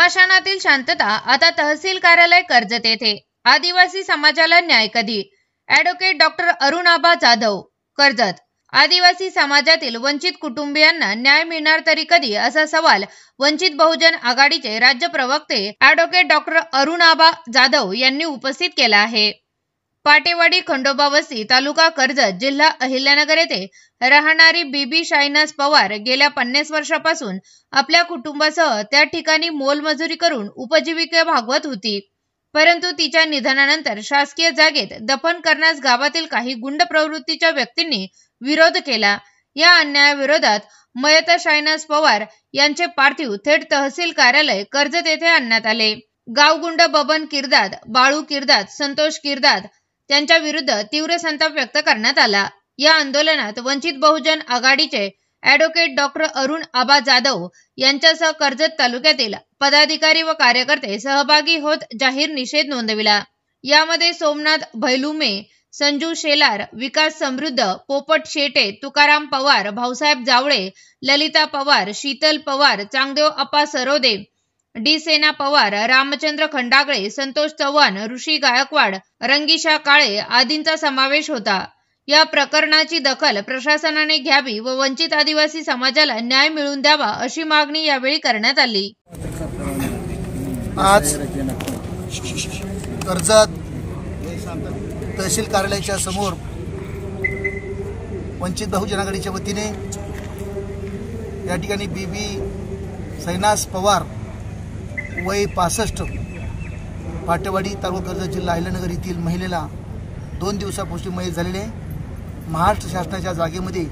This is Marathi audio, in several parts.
स्मशानातील शांतता आता तहसील कार्यालय कर्जत येथे। आदिवासी समाजाला न्याय कधी? ॲडव्होकेट डॉक्टर अरुण आबा जाधव, कर्जत। आदिवासी समाजातील वंचित कुटुंबियांना न्याय मिळणार तरी कधी, असा सवाल वंचित बहुजन आघाडीचे राज्य प्रवक्ते ॲडव्होकेट डॉक्टर अरुण आबा जाधव यांनी उपस्थित केला आहे। पाटेवाडी खंडोबा वस्ती, तालुका कर्जत, जिल्हा अहिल्यानगर येथे राहणारी बीबी शायनाज पवार गेल्या 50 वर्षापासून आपल्या कुटुंबासह त्या ठिकाणी मोलमजुरी करून उपजीविका भागवत होती। परंतु तिच्या निधनानंतर शासकीय जागेत दफन करण्यास गावातील काही गुंड प्रवृत्तीच्या व्यक्तींनी विरोध केला। या अन्यायाविरोधात मयत शायनाज पवार यांचे पार्थिव थेट तहसील कार्यालय कर्जत येथे आणण्यात आले। गावगुंड बबन किर्दात, बाळू किर्दात, संतोष किर्दात त्यांच्या विरुद्ध तीव्र संताप व्यक्त करण्यात आला। या आंदोलनात वंचित बहुजन आघाडीचे ॲडव्होकेट डॉक्टर अरुण आबा जाधव यांच्यासह कर्जत तालुक्यातील पदाधिकारी व कार्यकर्ते सहभागी होत जाहीर निषेध नोंदविला। यामध्ये सोमनाथ भैलुमे, संजू शेलार, विकास समृद्ध, पोपट शेटे, तुकाराम पवार, भाऊसाहेब जावळे, ललिता पवार, शीतल पवार, चांगदेव अप्पा सरोदे, डी सेना पवार, रामचंद्र खंडागळे, संतोष चव्हाण, ऋषी गायकवाड, रंगीशा काळे आदींचा समावेश होता। या प्रकरणाची दखल प्रशासनाने घ्यावी व वंचित आदिवासी समाजाला न्याय मिळवून द्यावा, अशी मागणी यावेळी करण्यात आली। आज कर्जत तहसील कार्यालयाच्या समोर वंचित बहुजन आघाडीच्या वतीने या ठिकाणी बीबी शायनाज पवार वय 65, पाटेवाडी, तालुका कर्जत, जिल्हा अहिल्यानगर येथील महिलेला 2 दिवसापूर्वी मयत झालेले महाराष्ट्र शासनाच्या जागेमध्ये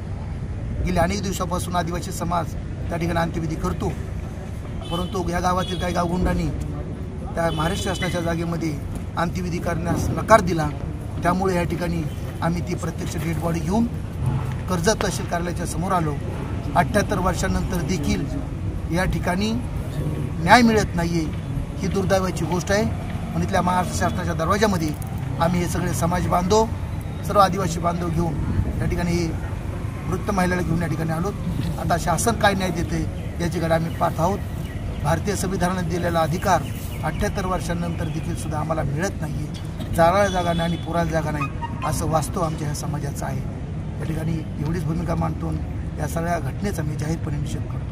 गेल्या अनेक दिवसापासून आदिवासी समाज त्या ठिकाणी अंत्यविधी करतो। परंतु या गावातील काही गावगुंडांनी त्या महाराष्ट्र शासनाच्या जागेमध्ये अंत्यविधी करण्यास नकार दिला। त्यामुळे या ठिकाणी आम्ही ती प्रत्यक्ष डेड बॉडी घेऊन कर्जत तहसील कार्यालयाच्या समोर आलो। 78 वर्षांनंतर देखील या ठिकाणी न्याय मिळत नाहीये, ही दुर्दैवाची गोष्ट आहे। म्हणून इथल्या महाराष्ट्र शासनाच्या दरवाजामध्ये आम्ही हे सगळे समाज बांधव, सर्व आदिवासी बांधव घेऊन या ठिकाणी मृत महिलेला घेऊन या ठिकाणी आलो। आता शासन काय न्याय देते याच्याकडे आम्ही पाहत आहोत। भारतीय संविधानाने दिलेला अधिकार 78 वर्षांनंतर देखील सुद्धा आम्हाला मिळत नाहीये। जाळायला जागा नाही आणि पुरायला जागा नाही, असं वास्तव आमच्या ह्या समाजाचं आहे। या ठिकाणी एवढीच भूमिका मांडतो, या सगळ्या घटनेचा मी जाहीरपणे निषेध करतो।